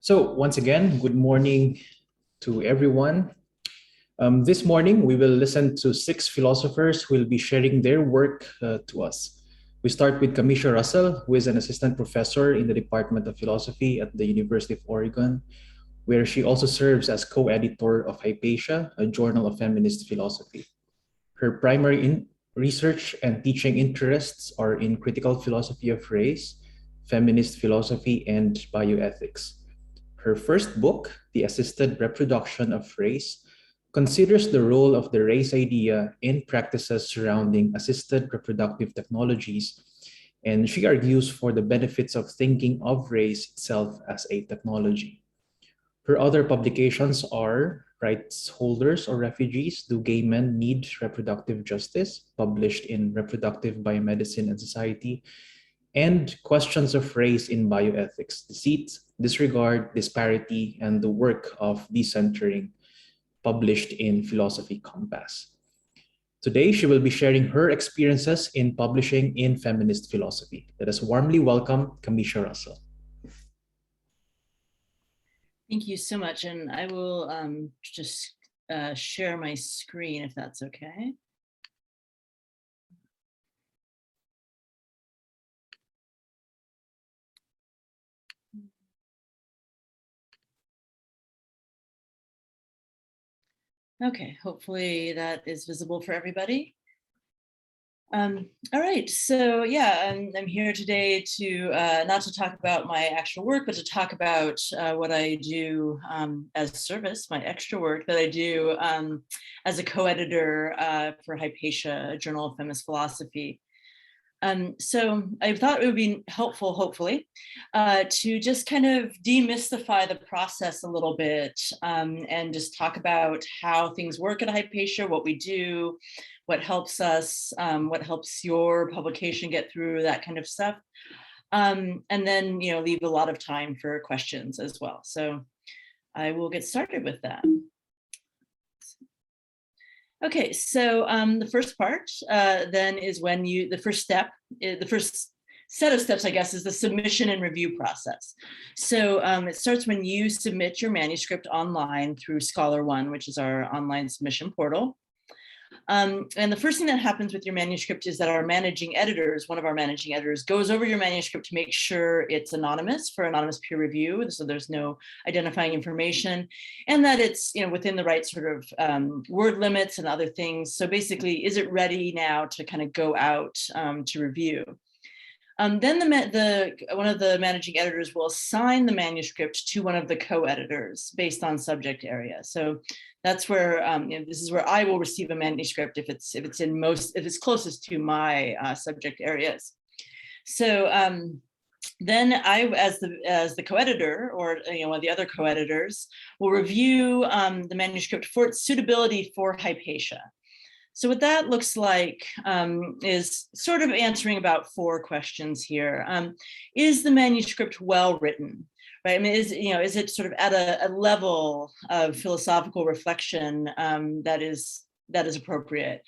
So once again, good morning to everyone. This morning, we will listen to 6 philosophers who will be sharing their work to us. We start with Camisha Russell, who is an assistant professor in the Department of Philosophy at the University of Oregon, where she also serves as co-editor of Hypatia, a journal of feminist philosophy. Her primary research and teaching interests are in critical philosophy of race, feminist philosophy, and bioethics. Her first book, The Assisted Reproduction of Race, considers the role of the race idea in practices surrounding assisted reproductive technologies, and she argues for the benefits of thinking of race itself as a technology. Her other publications are Rights Holders or Refugees, Do Gay Men Need Reproductive Justice, published in Reproductive Biomedicine and Society, and Questions of Race in Bioethics, Deceit, Disregard, Disparity, and the Work of Decentering, published in Philosophy Compass. Today, she will be sharing her experiences in publishing in feminist philosophy. Let us warmly welcome Camisha Russell. Thank you so much. And I will just share my screen if that's okay. Okay, hopefully that is visible for everybody. All right, so yeah, I'm here today to not to talk about my actual work, but to talk about what I do as service, my extra work that I do as a co-editor for Hypatia, a journal of feminist philosophy. So I thought it would be helpful, hopefully, to just kind of demystify the process a little bit and just talk about how things work at Hypatia, what we do, what helps us, what helps your publication get through, that kind of stuff. And then, leave a lot of time for questions as well. So I will get started with that. Okay, so the first part then is when the first set of steps, I guess, is the submission and review process. So it starts when you submit your manuscript online through ScholarOne, which is our online submission portal. And the first thing that happens with your manuscript is that one of our managing editors, goes over your manuscript to make sure it's anonymous for anonymous peer review, so there's no identifying information, and that it's within the right sort of word limits and other things. So basically, is it ready now to kind of go out to review? Then one of the managing editors will assign the manuscript to one of the co-editors based on subject area. So that's where this is where I will receive a manuscript if it's closest to my subject areas. So then I, as the co-editor, or one of the other co-editors, will review the manuscript for its suitability for Hypatia. So what that looks like is sort of answering about 4 questions here. Is the manuscript well written? Right? I mean, is it sort of at a level of philosophical reflection that is appropriate?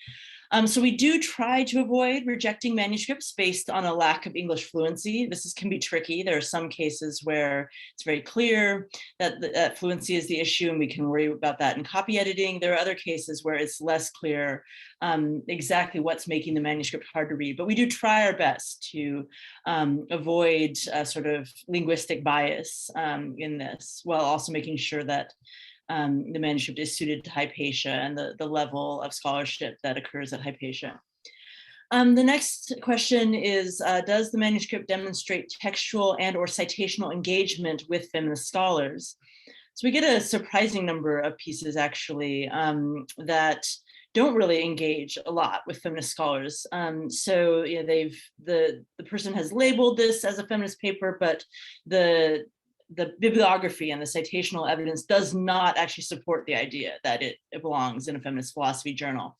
So we do try to avoid rejecting manuscripts based on a lack of English fluency. This can be tricky. There are some cases where it's very clear that fluency is the issue and we can worry about that in copy editing. There are other cases where it's less clear exactly what's making the manuscript hard to read. But we do try our best to avoid sort of linguistic bias in this, while also making sure that the manuscript is suited to Hypatia and the level of scholarship that occurs at Hypatia. The next question is, does the manuscript demonstrate textual and or citational engagement with feminist scholars? So we get a surprising number of pieces actually that don't really engage a lot with feminist scholars. So the person has labeled this as a feminist paper, but the bibliography and the citational evidence does not actually support the idea that it belongs in a feminist philosophy journal.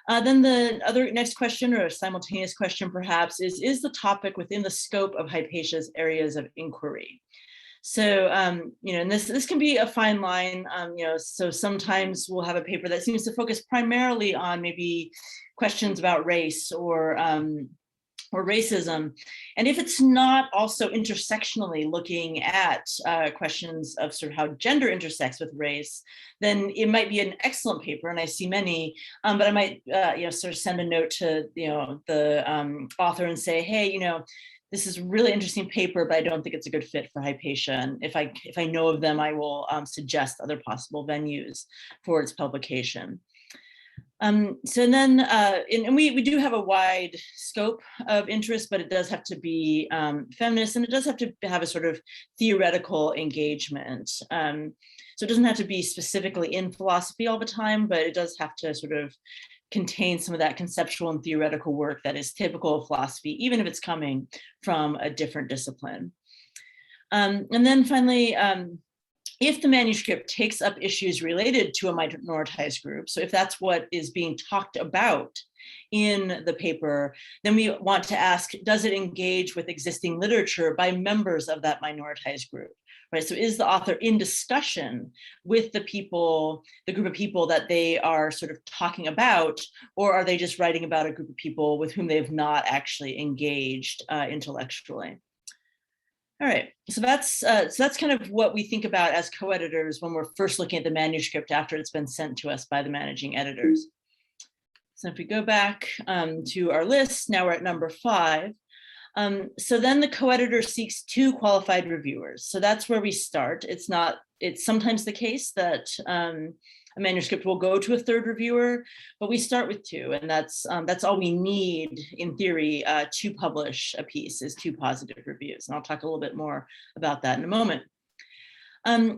Then the next question, or a simultaneous question perhaps, is the topic within the scope of Hypatia's areas of inquiry? So, and this can be a fine line, so sometimes we'll have a paper that seems to focus primarily on maybe questions about race or or racism. And if it's not also intersectionally looking at questions of sort of how gender intersects with race, then it might be an excellent paper, and I see many, but I might sort of send a note to the author and say, hey, this is a really interesting paper, but I don't think it's a good fit for Hypatia. And if I know of them, I will suggest other possible venues for its publication. So then, and we do have a wide scope of interest, but it does have to be feminist, and it does have to have a sort of theoretical engagement. So it doesn't have to be specifically in philosophy all the time, but it does have to sort of contain some of that conceptual and theoretical work that is typical of philosophy, even if it's coming from a different discipline. And then finally, if the manuscript takes up issues related to a minoritized group, so if that's what is being talked about in the paper, then we want to ask, does it engage with existing literature by members of that minoritized group? Right, so is the author in discussion with the group of people that they are sort of talking about, or are they just writing about a group of people with whom they have not actually engaged intellectually? All right, so that's kind of what we think about as co-editors when we're first looking at the manuscript after it's been sent to us by the managing editors. So if we go back to our list, now we're at number 5. So then the co-editor seeks 2 qualified reviewers. So that's where we start. It's sometimes the case that a manuscript will go to a 3rd reviewer, but we start with 2, and that's all we need in theory to publish a piece, is 2 positive reviews. And I'll talk a little bit more about that in a moment.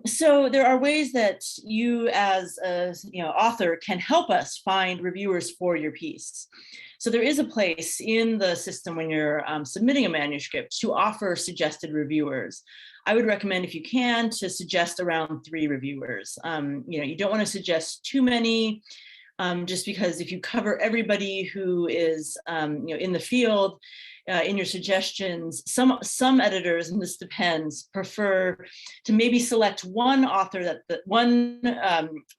So there are ways that you as a author can help us find reviewers for your piece. So there is a place in the system when you're submitting a manuscript to offer suggested reviewers. I would recommend, if you can, to suggest around 3 reviewers. You don't want to suggest too many, just because if you cover everybody who is in the field in your suggestions, some editors, and this depends, prefer to maybe select one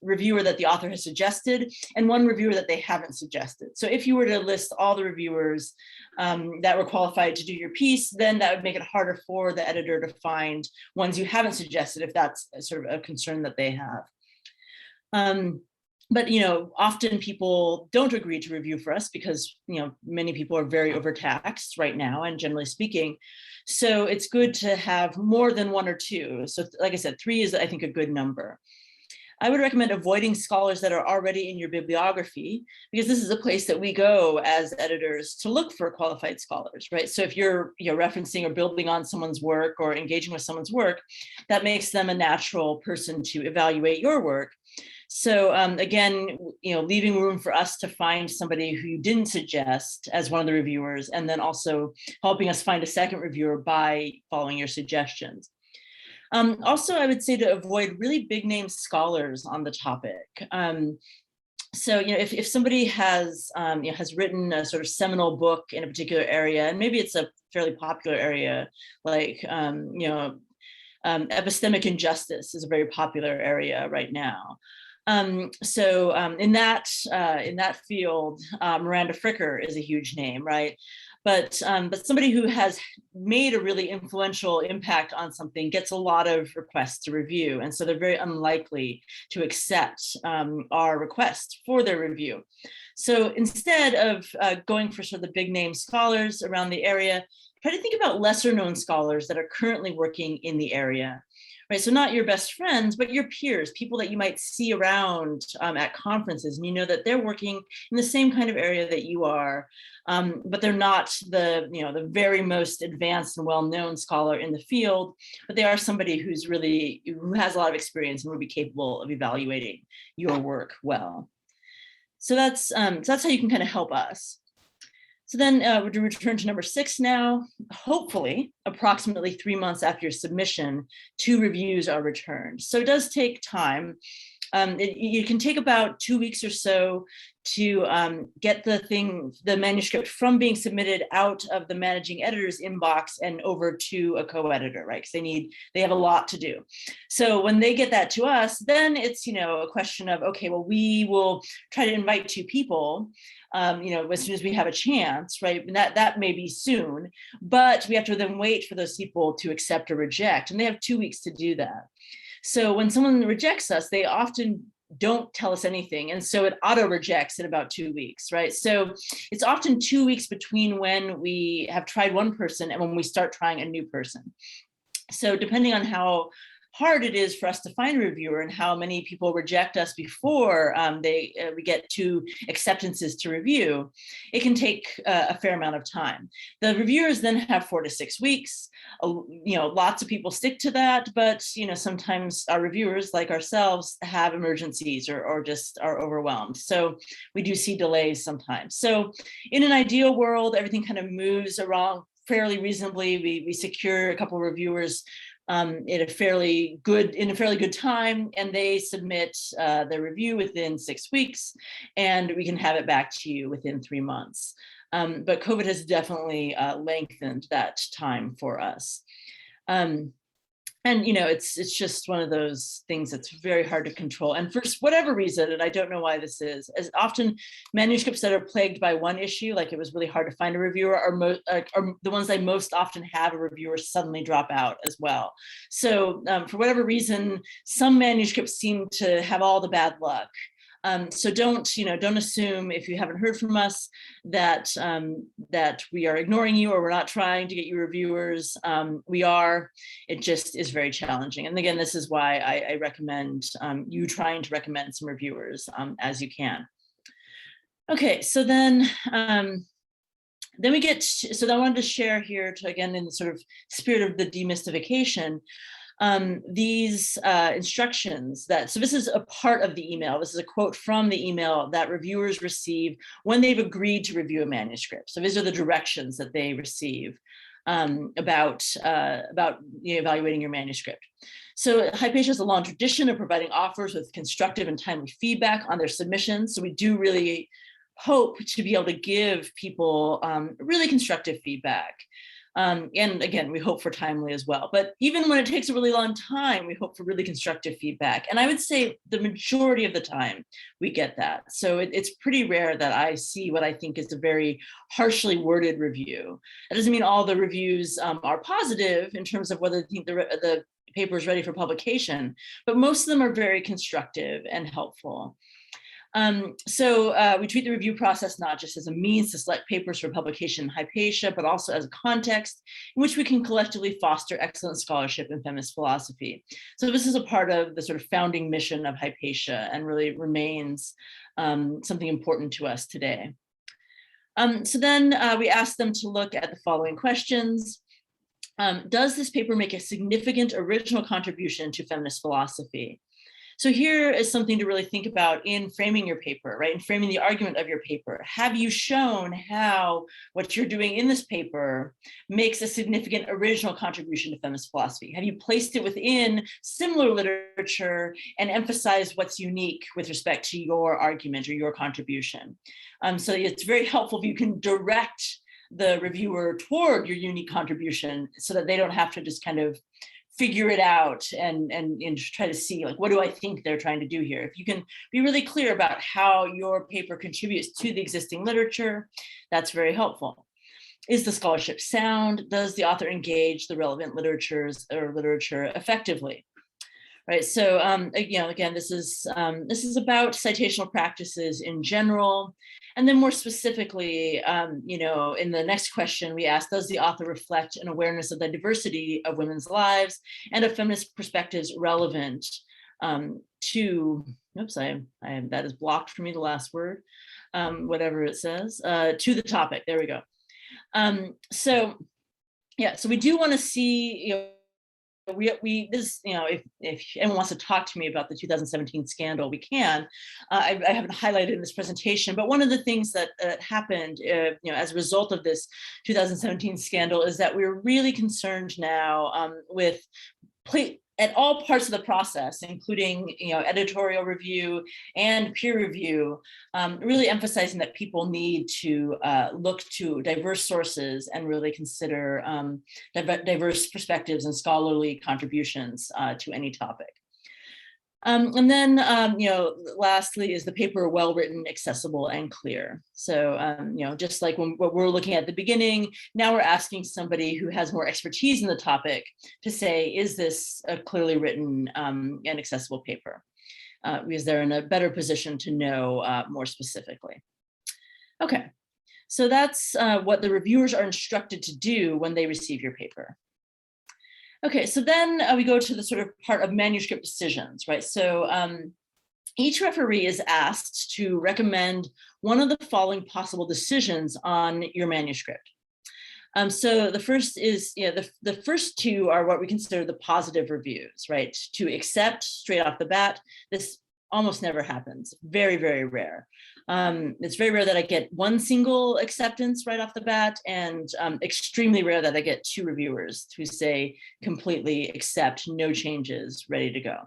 reviewer that the author has suggested and one reviewer that they haven't suggested. So if you were to list all the reviewers that were qualified to do your piece, then that would make it harder for the editor to find ones you haven't suggested, if that's sort of a concern that they have. But often people don't agree to review for us because many people are very overtaxed right now, and generally speaking. So it's good to have more than 1 or 2. So like I said, 3 is, I think, a good number. I would recommend avoiding scholars that are already in your bibliography, because this is a place that we go as editors to look for qualified scholars, right? So if you're referencing or building on someone's work or engaging with someone's work, that makes them a natural person to evaluate your work. So again, leaving room for us to find somebody who you didn't suggest as one of the reviewers, and then also helping us find a second reviewer by following your suggestions. Also, I would say to avoid really big name scholars on the topic. So if somebody has written a sort of seminal book in a particular area, and maybe it's a fairly popular area, like epistemic injustice is a very popular area right now. So in that field, Miranda Fricker is a huge name, right? But somebody who has made a really influential impact on something gets a lot of requests to review, and so they're very unlikely to accept our request for their review. So instead of going for sort of the big name scholars around the area, try to think about lesser known scholars that are currently working in the area. Right, so not your best friends, but your peers, people that you might see around at conferences, and that they're working in the same kind of area that you are, but they're not the very most advanced and well-known scholar in the field, but they are somebody who has a lot of experience and would be capable of evaluating your work well. So that's how you can kind of help us. So then we're to return to number 6 now. Hopefully, approximately 3 months after your submission, 2 reviews are returned. So it does take time. You can take about 2 weeks or so to get the manuscript from being submitted out of the managing editor's inbox and over to a co-editor, right? Because they have a lot to do. So when they get that to us, then it's, a question of, okay, well, we will try to invite 2 people, as soon as we have a chance, right? And that may be soon, but we have to then wait for those people to accept or reject, and they have 2 weeks to do that. So when someone rejects us, they often don't tell us anything. And so it auto rejects in about 2 weeks, right? So it's often 2 weeks between when we have tried one person and when we start trying a new person. So depending on how hard it is for us to find a reviewer and how many people reject us before we get 2 acceptances to review, it can take a fair amount of time. The reviewers then have 4 to 6 weeks. Lots of people stick to that, but sometimes our reviewers, like ourselves, have emergencies or just are overwhelmed. So we do see delays sometimes. So in an ideal world, everything kind of moves around fairly reasonably. We secure a couple of reviewers in a fairly good time, and they submit their review within 6 weeks, and we can have it back to you within 3 months. But COVID has definitely lengthened that time for us. And it's just one of those things that's very hard to control. And for whatever reason, and I don't know why this is, as often manuscripts that are plagued by one issue, like it was really hard to find a reviewer, are the ones I most often have a reviewer suddenly drop out as well. So for whatever reason, some manuscripts seem to have all the bad luck. So don't assume, if you haven't heard from us, that we are ignoring you or we're not trying to get you reviewers. We are. It just is very challenging. And again, this is why I recommend you trying to recommend some reviewers as you can. Okay, so then we get, so I wanted to share here, again, in the sort of spirit of the demystification, these instructions so this is a part of the email. This is a quote from the email that reviewers receive when they've agreed to review a manuscript. So these are the directions that they receive about evaluating your manuscript. So Hypatia has a long tradition of providing offers with constructive and timely feedback on their submissions. So we do really hope to be able to give people really constructive feedback. And again, we hope for timely as well. But even when it takes a really long time, we hope for really constructive feedback. And I would say the majority of the time we get that. So it's pretty rare that I see what I think is a very harshly worded review. That doesn't mean all the reviews are positive in terms of whether they think the paper is ready for publication, but most of them are very constructive and helpful. So we treat the review process not just as a means to select papers for publication in Hypatia, but also as a context in which we can collectively foster excellent scholarship in feminist philosophy. So this is a part of the sort of founding mission of Hypatia and really remains something important to us today. So then we asked them to look at the following questions. Does this paper make a significant original contribution to feminist philosophy? So here is something to really think about in framing your paper, right? In framing the argument of your paper. Have you shown how what you're doing in this paper makes a significant original contribution to feminist philosophy? Have you placed it within similar literature and emphasized what's unique with respect to your argument or your contribution? So it's very helpful if you can direct the reviewer toward your unique contribution so that they don't have to just kind of figure it out and try to see, like, what do I think they're trying to do here? If you can be really clear about how your paper contributes to the existing literature, that's very helpful. Is the scholarship sound? Does the author engage the relevant literature effectively? Right. So again, this is about citational practices in general. And then more specifically, in the next question, we asked, does the author reflect an awareness of the diversity of women's lives and of feminist perspectives relevant to, oops, that is blocked for me, the last word, whatever it says, to the topic. There we go. So we do want to see, if anyone wants to talk to me about the 2017 scandal, we can. I haven't highlighted in this presentation, but one of the things that happened, as a result of this 2017 scandal, is that we're really concerned now with at all parts of the process, including editorial review and peer review, really emphasizing that people need to look to diverse sources and really consider diverse perspectives and scholarly contributions to any topic. And then, lastly, is the paper well-written, accessible, and clear? So, just like what we're looking at the beginning, now we're asking somebody who has more expertise in the topic to say, is this a clearly written and accessible paper? Because they're in a better position to know more specifically. Okay, so that's what the reviewers are instructed to do when they receive your paper. Okay, so then we go to the sort of part of manuscript decisions, right? So each referee is asked to recommend one of the following possible decisions on your manuscript. So the first is, the first two are what we consider the positive reviews, right? To accept straight off the bat. This almost never happens, very, very rare. It's very rare that I get one single acceptance right off the bat, and extremely rare that I get two reviewers who say completely accept, no changes, ready to go.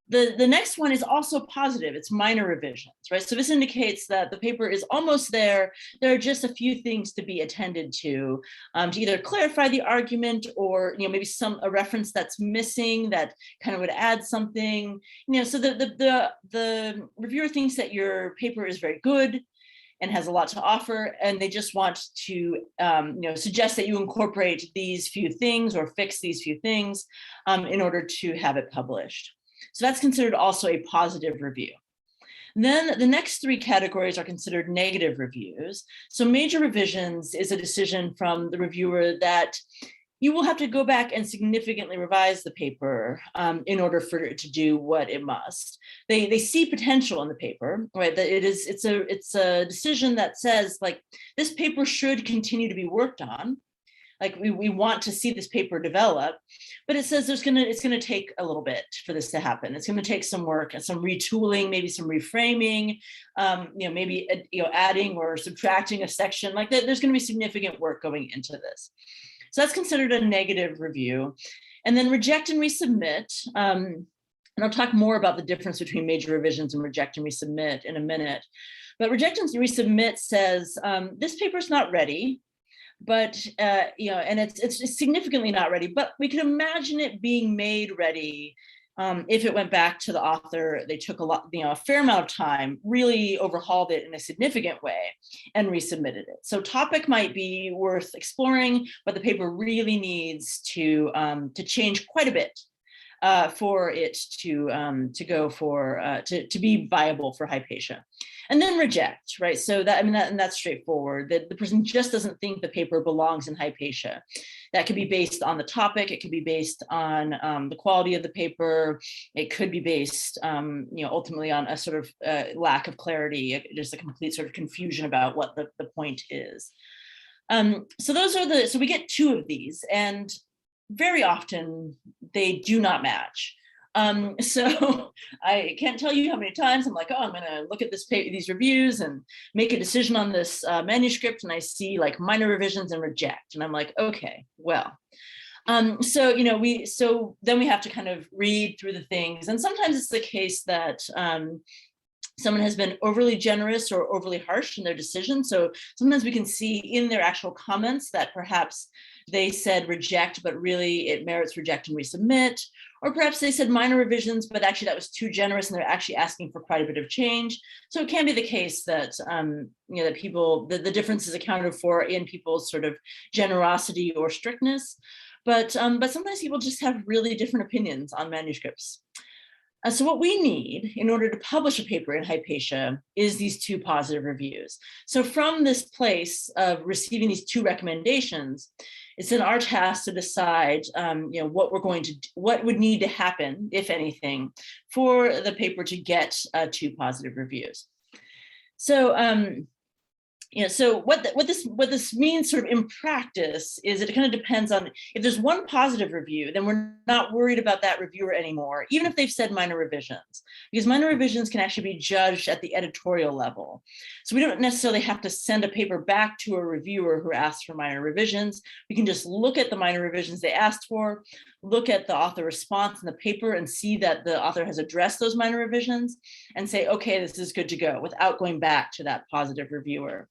The next one is also positive. It's minor revisions, right? So this indicates that the paper is almost there. There are just a few things to be attended to either clarify the argument or maybe a reference that's missing that kind of would add something. So the reviewer thinks that your paper is very good and has a lot to offer, and they just want to suggest that you incorporate these few things or fix these few things in order to have it published. So that's considered also a positive review. And then the next three categories are considered negative reviews. So major revisions is a decision from the reviewer that you will have to go back and significantly revise the paper in order for it to do what it must. They see potential in the paper, right? That it's a decision that says, like, this paper should continue to be worked on. Like we want to see this paper develop, but it says it's gonna take a little bit for this to happen. It's gonna take some work and some retooling, maybe some reframing, maybe adding or subtracting a section. Like that, there's gonna be significant work going into this. So that's considered a negative review. And then reject and resubmit. And I'll talk more about the difference between major revisions and reject and resubmit in a minute. But reject and resubmit says this paper's not ready. But and it's significantly not ready, but we can imagine it being made ready if it went back to the author. They took a fair amount of time, really overhauled it in a significant way, and resubmitted it. So topic might be worth exploring, but the paper really needs to change quite a bit for it to be viable for Hypatia. And then reject, right? So that's straightforward. The person just doesn't think the paper belongs in Hypatia. That could be based on the topic. It could be based on the quality of the paper. It could be based, ultimately on a sort of lack of clarity, just a complete sort of confusion about what the point is. So we get two of these, and very often they do not match. So I can't tell you how many times I'm like, oh, I'm going to look at these reviews and make a decision on this manuscript, and I see like minor revisions and reject, and I'm like, okay, well. So then we have to kind of read through the things, and sometimes it's the case that someone has been overly generous or overly harsh in their decision. So sometimes we can see in their actual comments that perhaps they said reject, but really it merits reject and resubmit. Or perhaps they said minor revisions, but actually that was too generous and they're actually asking for quite a bit of change. So it can be the case that, that people, the difference is accounted for in people's sort of generosity or strictness. But sometimes people just have really different opinions on manuscripts. So what we need in order to publish a paper in Hypatia is these two positive reviews. So from this place of receiving these two recommendations, it's then our task to decide, what would need to happen, if anything, for the paper to get two positive reviews. So So what this means sort of in practice is it kind of depends on, if there's one positive review, then we're not worried about that reviewer anymore, even if they've said minor revisions, because minor revisions can actually be judged at the editorial level. So we don't necessarily have to send a paper back to a reviewer who asked for minor revisions. We can just look at the minor revisions they asked for, look at the author response in the paper and see that the author has addressed those minor revisions and say, okay, this is good to go, without going back to that positive reviewer.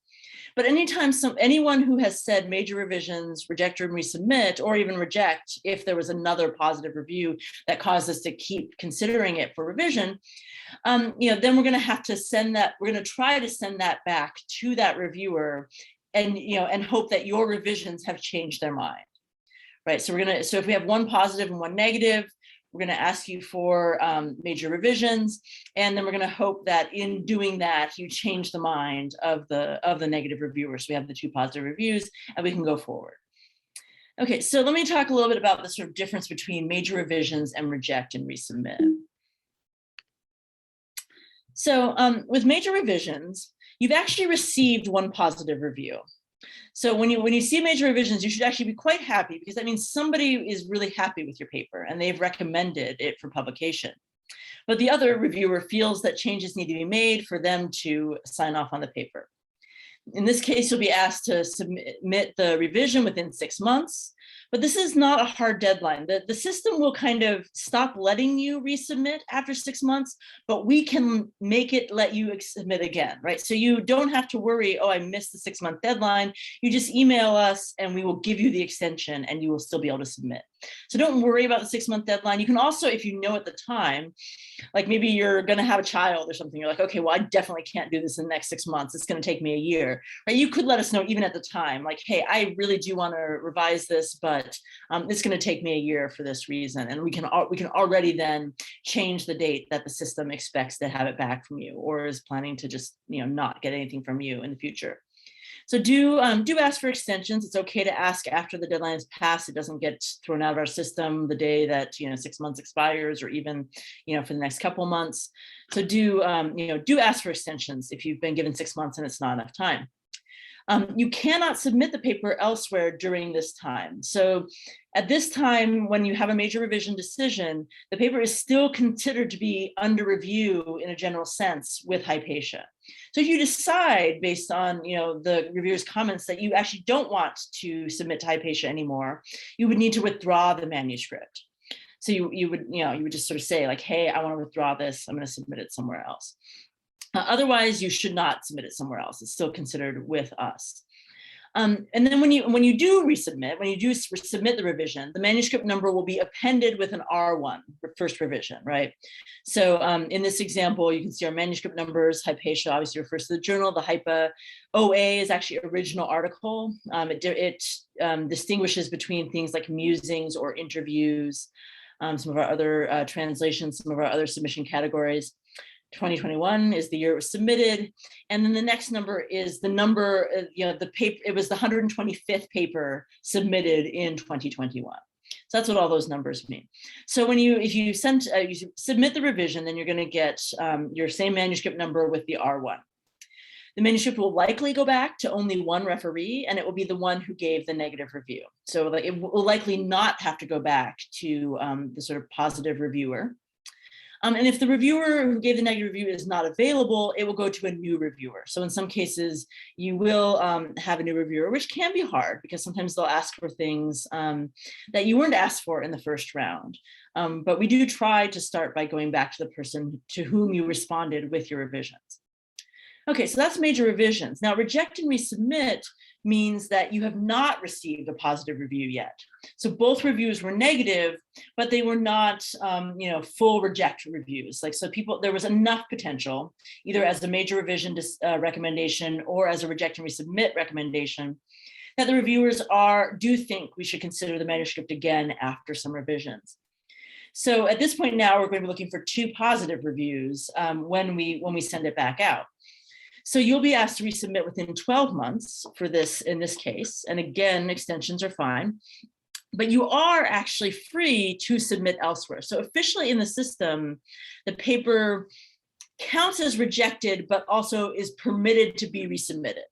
But anytime anyone who has said major revisions, reject or resubmit, or even reject if there was another positive review that caused us to keep considering it for revision, then we're going to have to send that, we're going to try to send that back to that reviewer and, and hope that your revisions have changed their mind. Right. So so if we have one positive and one negative, we're going to ask you for major revisions, and then we're going to hope that in doing that, you change the mind of the negative reviewer. So we have the two positive reviews, and we can go forward. Okay, so let me talk a little bit about the sort of difference between major revisions and reject and resubmit. So with major revisions, you've actually received one positive review. So when you see major revisions, you should actually be quite happy, because that means somebody is really happy with your paper and they've recommended it for publication. But the other reviewer feels that changes need to be made for them to sign off on the paper. In this case, you'll be asked to submit the revision within 6 months, but this is not a hard deadline. The system will kind of stop letting you resubmit after 6 months, but we can make it let you submit again, right? So you don't have to worry, oh, I missed the 6-month deadline. You just email us and we will give you the extension and you will still be able to submit. So don't worry about the 6-month deadline. You can also, if you know at the time, like maybe you're going to have a child or something, you're like, okay, well, I definitely can't do this in the next 6 months. It's going to take me a year, right? You could let us know even at the time, like, hey, I really do want to revise this, but it's going to take me a year for this reason. And we can already then change the date that the system expects to have it back from you, or is planning to just, not get anything from you in the future. So do ask for extensions. It's okay to ask after the deadline is passed. It doesn't get thrown out of our system the day that 6 months expires, or even for the next couple months. So do ask for extensions if you've been given 6 months and it's not enough time. You cannot submit the paper elsewhere during this time. So at this time, when you have a major revision decision, the paper is still considered to be under review in a general sense with Hypatia. So if you decide based on the reviewer's comments that you actually don't want to submit to Hypatia anymore, you would need to withdraw the manuscript. So you would just sort of say like, hey, I want to withdraw this. I'm going to submit it somewhere else. Otherwise, you should not submit it somewhere else. It's still considered with us. And then when you do resubmit, when you do submit the revision, the manuscript number will be appended with an R1, first revision, right? So in this example, you can see our manuscript numbers. Hypatia obviously refers to the journal. The Hypa OA is actually original article. It distinguishes between things like musings or interviews, some of our other translations, some of our other submission categories. 2021 is the year it was submitted. And then the next number is the number, the paper, it was the 125th paper submitted in 2021. So that's what all those numbers mean. So if you submit the revision, then you're going to get your same manuscript number with the R1. The manuscript will likely go back to only one referee, and it will be the one who gave the negative review. So it will likely not have to go back to the sort of positive reviewer. And if the reviewer who gave the negative review is not available, it will go to a new reviewer. So in some cases, you will have a new reviewer, which can be hard because sometimes they'll ask for things that you weren't asked for in the first round. But we do try to start by going back to the person to whom you responded with your revisions. Okay, so that's major revisions. Now, reject and resubmit means that you have not received a positive review yet. So both reviews were negative, but they were not, full reject reviews. There was enough potential, either as a major revision recommendation or as a reject and resubmit recommendation, that the reviewers do think we should consider the manuscript again after some revisions. So at this point now, we're going to be looking for 2 positive reviews when we send it back out. So you'll be asked to resubmit within 12 months for this in this case. And again, extensions are fine, but you are actually free to submit elsewhere. So officially in the system, the paper counts as rejected, but also is permitted to be resubmitted.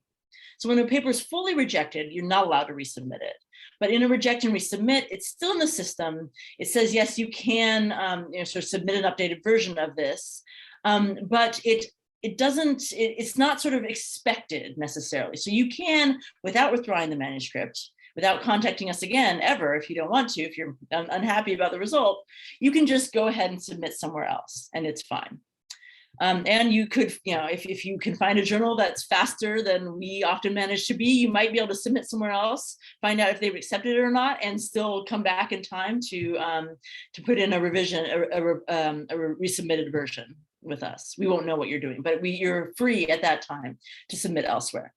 So when a paper is fully rejected, you're not allowed to resubmit it. But in a reject and resubmit, it's still in the system. It says, yes, you can sort of submit an updated version of this, but it's not sort of expected necessarily. So you can, without withdrawing the manuscript, without contacting us again ever, if you don't want to, if you're unhappy about the result, you can just go ahead and submit somewhere else, and it's fine. And you could, if you can find a journal that's faster than we often manage to be, you might be able to submit somewhere else, find out if they've accepted it or not, and still come back in time to put in a revision, a resubmitted version with us. We won't know what you're doing, but you're free at that time to submit elsewhere.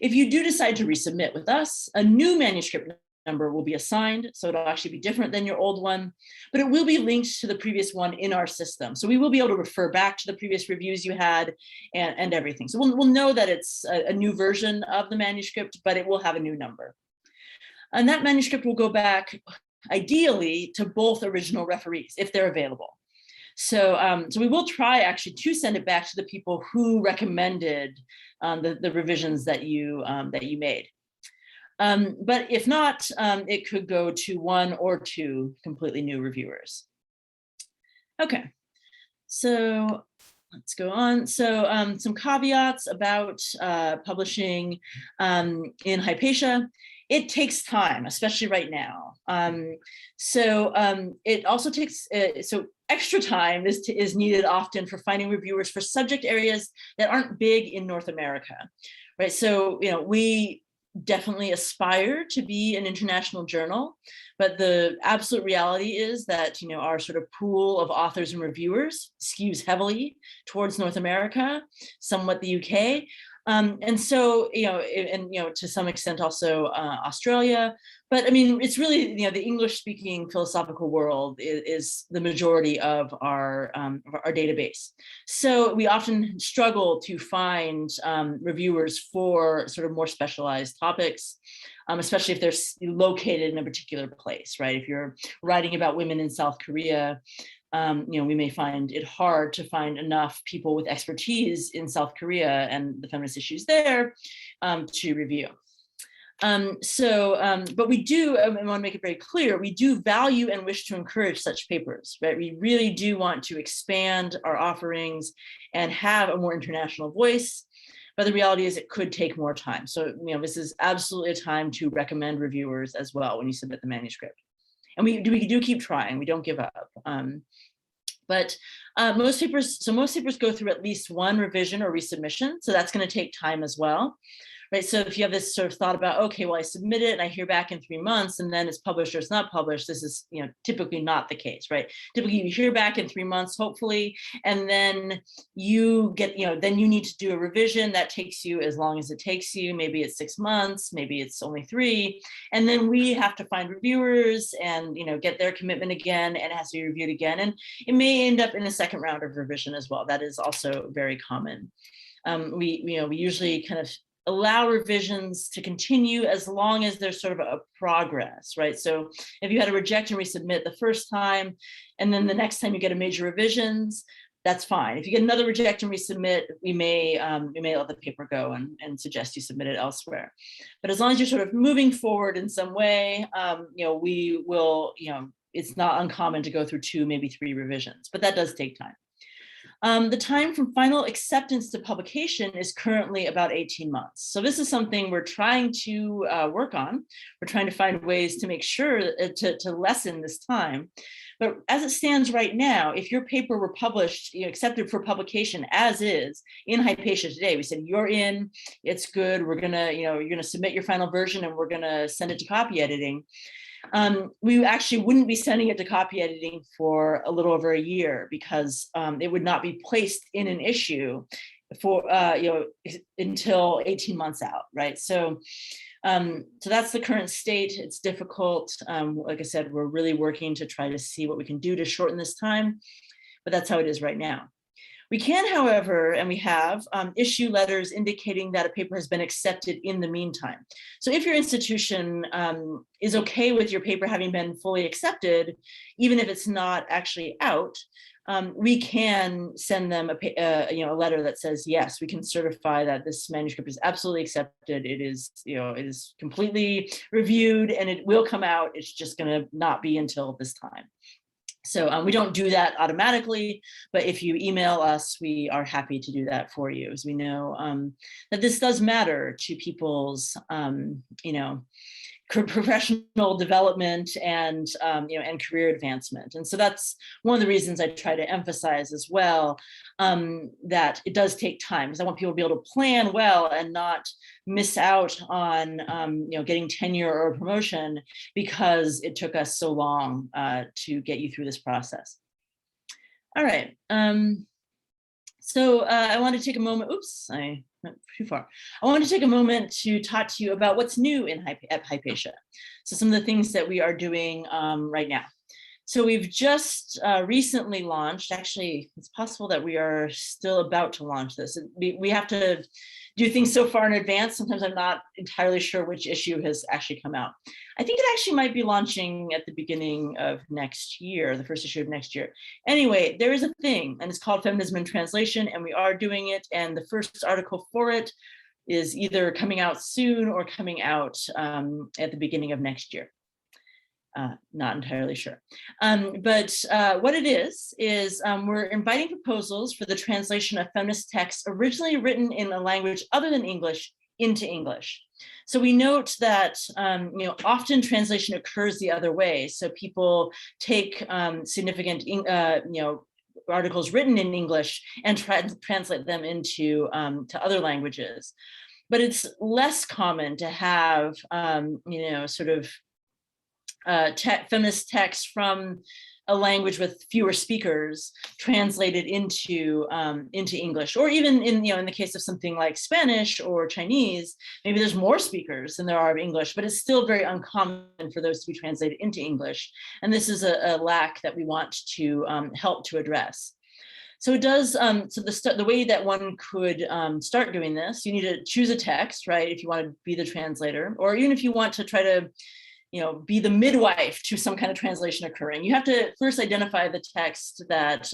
If you do decide to resubmit with us, a new manuscript number will be assigned, so it'll actually be different than your old one, but it will be linked to the previous one in our system. So we will be able to refer back to the previous reviews you had and everything. So we'll know that it's a new version of the manuscript, but it will have a new number. And that manuscript will go back, ideally, to both original referees, if they're available. So, so we will try actually to send it back to the people who recommended the revisions that you made. But if not, it could go to one or two completely new reviewers. Okay, so let's go on. So some caveats about publishing in Hypatia. It takes time, especially right now. It also takes, extra time is needed often for finding reviewers for subject areas that aren't big in North America, right? So, we definitely aspire to be an international journal, but the absolute reality is that, our sort of pool of authors and reviewers skews heavily towards North America, somewhat the UK. And so, to some extent also Australia, but I mean, it's really, the English-speaking philosophical world is the majority of our database. So we often struggle to find reviewers for sort of more specialized topics, especially if they're located in a particular place, right? If you're writing about women in South Korea, we may find it hard to find enough people with expertise in South Korea and the feminist issues there to review. But we do, I want to make it very clear, we do value and wish to encourage such papers, right? We really do want to expand our offerings and have a more international voice, but the reality is it could take more time. So, this is absolutely a time to recommend reviewers as well when you submit the manuscript. And we do keep trying, we don't give up. But most papers go through at least one revision or resubmission, so that's going to take time as well. Right, so if you have this sort of thought about, okay, well, I submit it and I hear back in 3 months and then it's published or it's not published, this is typically not the case, right? Typically you hear back in 3 months, hopefully, and then you get, then you need to do a revision that takes you as long as it takes you. Maybe it's 6 months, maybe it's only 3, and then we have to find reviewers and get their commitment again, and it has to be reviewed again, and it may end up in a second round of revision as well. That is also very common. We usually kind of allow revisions to continue as long as there's sort of a progress, right? So if you had to reject and resubmit the first time, and then the next time you get a major revisions, that's fine. If you get another reject and resubmit, we may let the paper go and suggest you submit it elsewhere. But as long as you're sort of moving forward in some way, we will, it's not uncommon to go through 2, maybe 3 revisions, but that does take time. The time from final acceptance to publication is currently about 18 months. So this is something we're trying to work on. We're trying to find ways to make sure to lessen this time. But as it stands right now, if your paper were published, accepted for publication as is in Hypatia today, we said, you're in, it's good, we're gonna, you're gonna submit your final version and we're gonna send it to copy editing. We actually wouldn't be sending it to copy editing for a little over a year because it would not be placed in an issue for until 18 months out, right? So that's the current state. It's difficult. Like I said, we're really working to try to see what we can do to shorten this time, but that's how it is right now. We can, however, and we have, issue letters indicating that a paper has been accepted in the meantime. So if your institution is okay with your paper having been fully accepted, even if it's not actually out, we can send them a letter that says, yes, we can certify that this manuscript is absolutely accepted. It is, it is completely reviewed and it will come out. It's just going to not be until this time. So we don't do that automatically, but if you email us, we are happy to do that for you, as we know that this does matter to people's, professional development and and career advancement. And so that's one of the reasons I try to emphasize as well, that it does take time, because I want people to be able to plan well and not miss out on getting tenure or promotion because it took us so long to get you through this process. All right. So I want to take a moment. Oops, I went too far. I want to take a moment to talk to you about what's new at Hypatia. So some of the things that we are doing right now. So we've just recently launched, actually, it's possible that we are still about to launch this. We have to do things so far in advance. Sometimes I'm not entirely sure which issue has actually come out. I think it actually might be launching at the beginning of next year, the first issue of next year. Anyway, there is a thing, and it's called Feminism in Translation, and we are doing it. And the first article for it is either coming out soon or coming out at the beginning of next year. Not entirely sure. But what it is we're inviting proposals for the translation of feminist texts originally written in a language other than English into English. So we note that often translation occurs the other way. So people take significant articles written in English and try to translate them into to other languages. But it's less common to have feminist text from a language with fewer speakers translated into English, or even in the case of something like Spanish or Chinese, maybe there's more speakers than there are of English, but it's still very uncommon for those to be translated into English. And this is a lack that we want to help to address. So it does, the way that one could start doing this, you need to choose a text, right? If you want to be the translator, or even if you want to try to be the midwife to some kind of translation occurring. You have to first identify the text that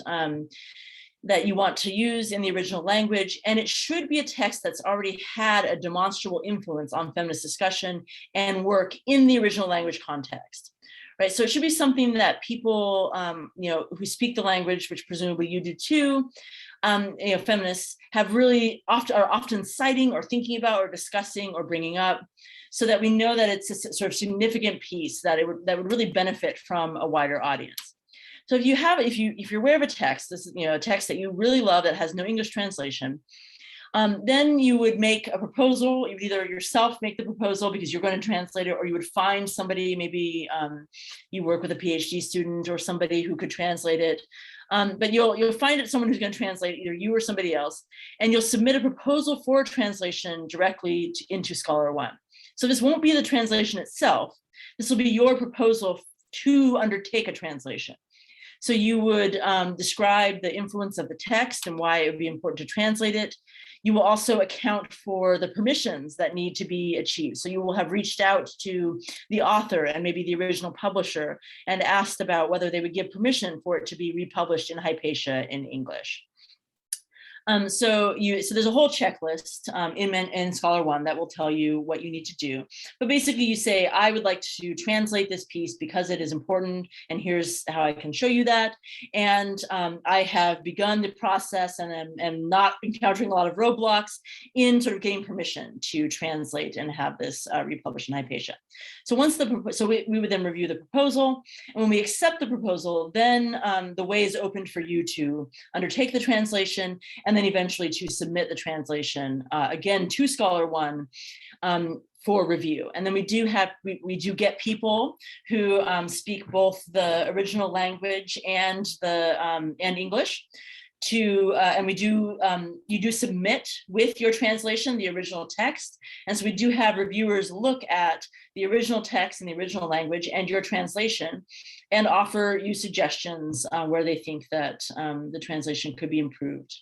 you want to use in the original language, and it should be a text that's already had a demonstrable influence on feminist discussion and work in the original language context. Right, so it should be something that people, who speak the language, which presumably you do too, feminists are often citing or thinking about or discussing or bringing up, so that we know that it's a sort of significant piece that would really benefit from a wider audience. So if you're aware of a text, this is a text that you really love that has no English translation, then you would make a proposal. You would either yourself make the proposal because you're going to translate it, or you would find somebody, maybe you work with a PhD student or somebody who could translate it. But you'll find someone who's going to translate, either you or somebody else, and you'll submit a proposal for translation directly into Scholar One. So this won't be the translation itself. This will be your proposal to undertake a translation. So you would describe the influence of the text and why it would be important to translate it. You will also account for the permissions that need to be achieved. So you will have reached out to the author and maybe the original publisher and asked about whether they would give permission for it to be republished in Hypatia in English. So there's a whole checklist in Scholar One that will tell you what you need to do. But basically you say, I would like to translate this piece because it is important, and here's how I can show you that. And I have begun the process and am not encountering a lot of roadblocks in sort of getting permission to translate and have this republished in Hypatia. So we would then review the proposal, and when we accept the proposal, then the way is opened for you to undertake the translation, and then eventually to submit the translation again to Scholar One for review. And then we do get people who speak both the original language and English. And you do submit with your translation the original text, and so we do have reviewers look at the original text in the original language and your translation, and offer you suggestions where they think that the translation could be improved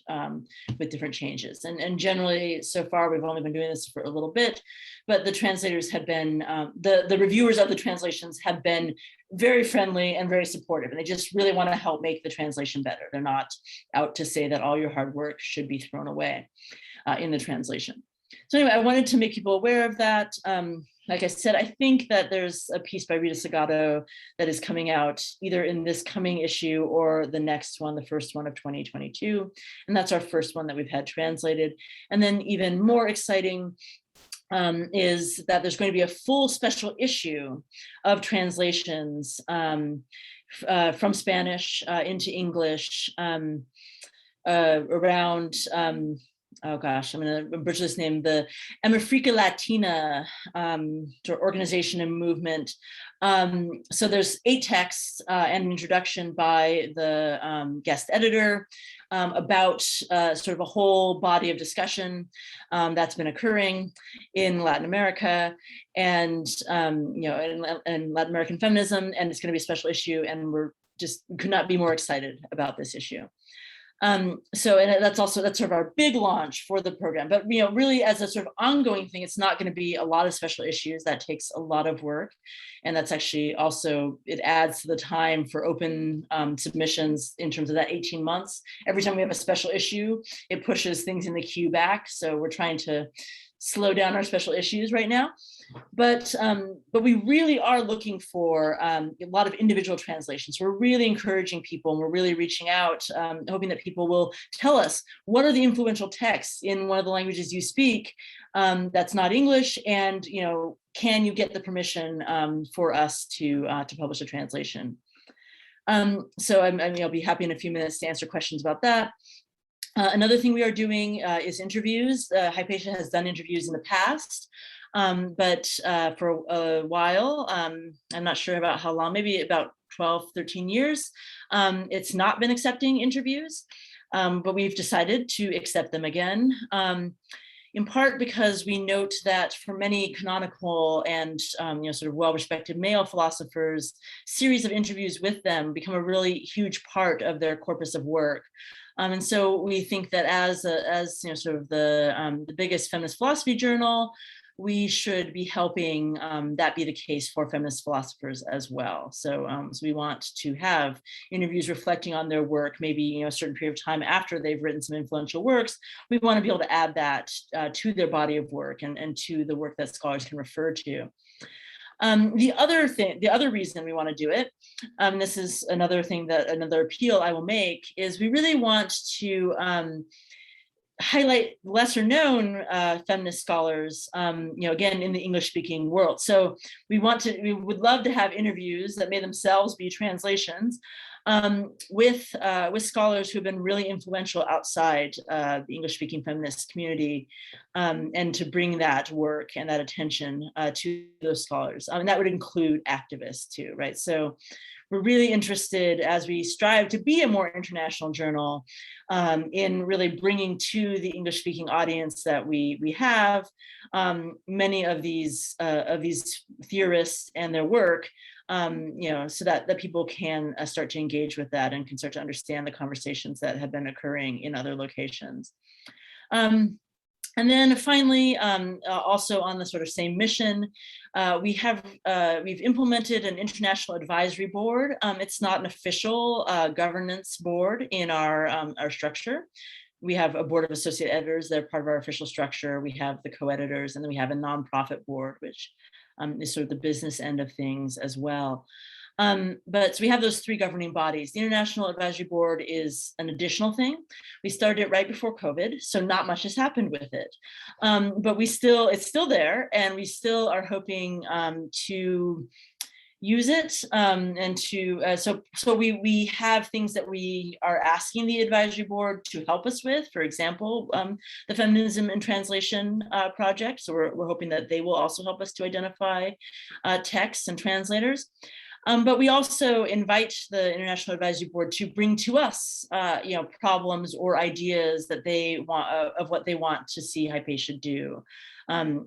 with different changes. And generally, so far, we've only been doing this for a little bit, but the translators have been, the reviewers of the translations have been very friendly and very supportive, and they just really want to help make the translation better. They're not out to say that all your hard work should be thrown away in the translation. So anyway, I wanted to make people aware of that. Like I said, I think that there's a piece by Rita Segato that is coming out either in this coming issue or the next one, the first one of 2022. And that's our first one that we've had translated. And then even more exciting is that there's going to be a full special issue of translations from Spanish into English around oh gosh, I'm going to butcher this name, the America Latina organization and movement. So there's 8 texts and an introduction by the guest editor about sort of a whole body of discussion that's been occurring in Latin America and in Latin American feminism, and it's going to be a special issue, and could not be more excited about this issue. So, and that's sort of our big launch for the program, but really as a sort of ongoing thing, it's not going to be a lot of special issues. That takes a lot of work, and that's actually also, it adds to the time for open submissions in terms of that 18 months. Every time we have a special issue, it pushes things in the queue back. So we're trying to slow down our special issues right now. But we really are looking for a lot of individual translations. We're really encouraging people, and we're really reaching out, hoping that people will tell us what are the influential texts in one of the languages you speak that's not English, and can you get the permission for us to publish a translation? So I'll be happy in a few minutes to answer questions about that. Another thing we are doing is interviews. Hypatia has done interviews in the past, but for a while, I'm not sure about how long, maybe about 12, 13 years, it's not been accepting interviews, but we've decided to accept them again, in part because we note that for many canonical and sort of well-respected male philosophers, series of interviews with them become a really huge part of their corpus of work. And so we think that as sort of the biggest feminist philosophy journal, we should be helping that be the case for feminist philosophers as well. So, so we want to have interviews reflecting on their work, maybe a certain period of time after they've written some influential works. We want to be able to add that to their body of work and to the work that scholars can refer to. The other reason we want to do it, this is another appeal I will make, is we really want to highlight lesser known feminist scholars, again, in the English speaking world. So we would love to have interviews that may themselves be translations with scholars who have been really influential outside the English speaking feminist community, and to bring that work and that attention to those scholars. And that would include activists too, right? So we're really interested, as we strive to be a more international journal, in really bringing to the English-speaking audience that we have many of these theorists and their work, so that people can start to engage with that and can start to understand the conversations that have been occurring in other locations. And then finally, also on the sort of same mission, we've implemented an international advisory board. It's not an official governance board in our structure. We have a board of associate editors. They're part of our official structure. We have the co-editors, and then we have a nonprofit board, which is sort of the business end of things as well. But so we have those 3 governing bodies. The International Advisory Board is an additional thing. We started it right before COVID, so not much has happened with it. But it's still there, and we still are hoping to use it, and to so we have things that we are asking the advisory board to help us with. For example, the Feminism and Translation project. So we're hoping that they will also help us to identify texts and translators. But we also invite the International Advisory Board to bring to us, problems or ideas that they want of what they want to see Hypatia do. And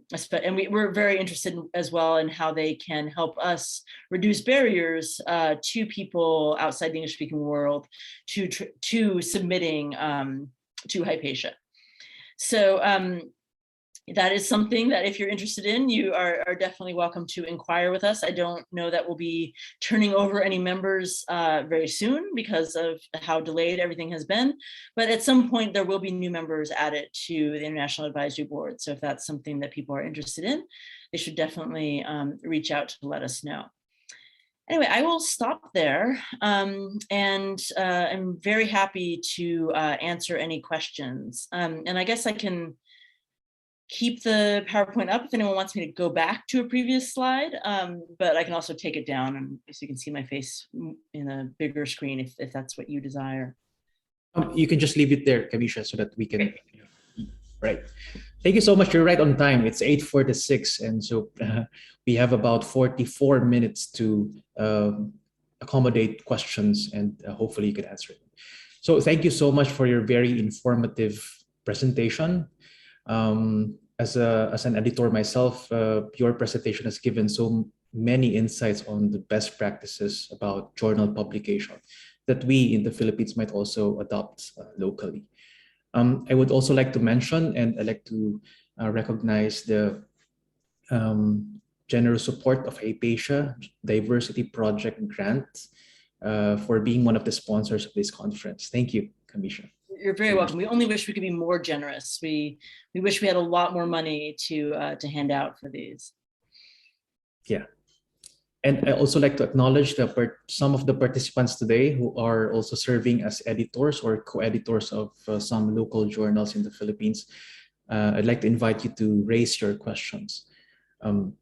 we're very interested as well in how they can help us reduce barriers to people outside the English-speaking world to submitting to Hypatia. So that is something that if you're interested in, you are definitely welcome to inquire with us. I don't know that we'll be turning over any members very soon because of how delayed everything has been. But at some point, there will be new members added to the International Advisory Board. So if that's something that people are interested in, they should definitely reach out to let us know. Anyway, I will stop there, and I'm very happy to answer any questions. And I guess I can keep the PowerPoint up if anyone wants me to go back to a previous slide, but I can also take it down and so you can see my face in a bigger screen if that's what you desire. You can just leave it there, Camisha, so that we can, right. Thank you so much. You're right on time. It's 8:46, and so we have about 44 minutes to accommodate questions, and hopefully you can answer it. So thank you so much for your very informative presentation. As an editor myself, your presentation has given so many insights on the best practices about journal publication that we in the Philippines might also adopt locally. I would also like to mention, and I'd like to recognize the generous support of Hypatia Diversity Project Grant for being one of the sponsors of this conference. Thank you, Camisha. You're very welcome. We only wish we could be more generous. We wish we had a lot more money to hand out for these. Yeah. And I also like to acknowledge some of the participants today who are also serving as editors or co-editors of some local journals in the Philippines. I'd like to invite you to raise your questions. So